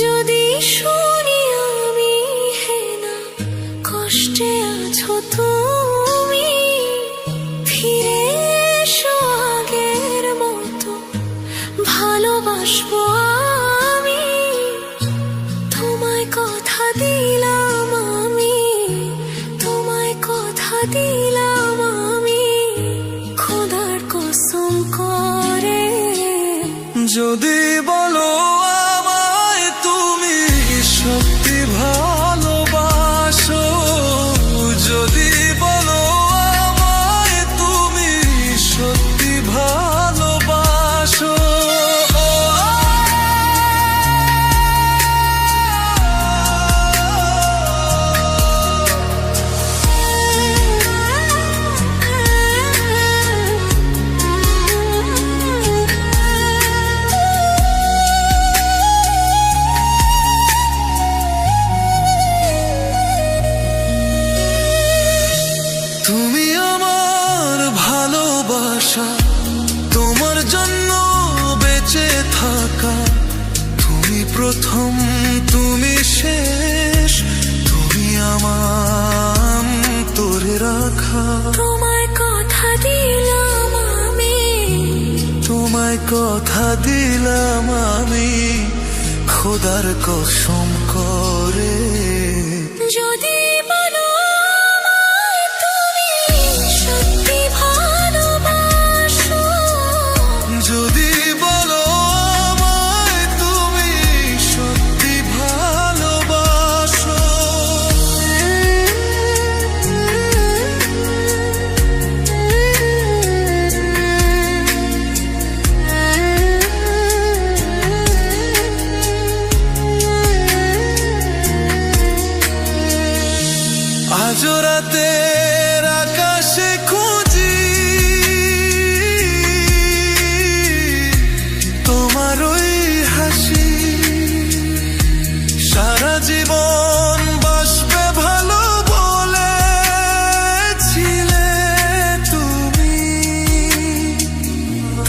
যদি শুনি আমি হেনা কষ্টে আছো তুমি, ফিরে এসো আগের মতো ভালোবাসবো আমি। তোমায় কথা দিলাম আমি, তোমায় কথা দিলাম আমি, খোদার কসম করে। যদি বলো আমায় তুমি সত্যি ভালোবাসো, যদি বলো আমায় তুমি সত্যি ভালোবাসো, তুমি আমার ভালোবাসা, তোমার জন্য বেঁচে থাকা, তুমি প্রথম তুমি শেষ, তুমি আমার তোরে রাখা। তোমায় কথা দিলাম আমি, তোমায় কথা দিলাম আমি, খোদার কসম করে। যদি বলো আমায় তুমি সত্যি ভালোবাসো, যদি বলো আমায় তুমি সত্যি ভালোবাসো, আজ রাতের আকাশে খুঁজি তোমার ওই হাসি, সারা জীবন বাসবে ভালো বলেছিলে তুমি।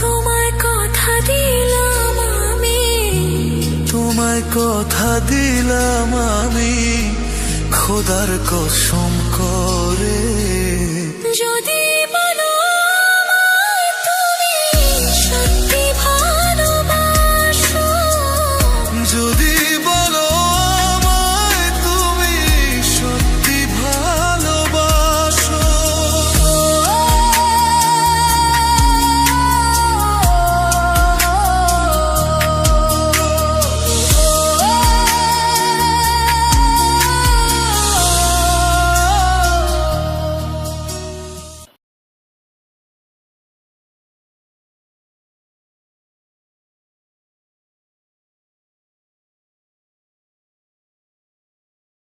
তোমায় কথা দিলাম আমি, তোমায় কথা দিলাম আমি, খোদার কসম করে। যদি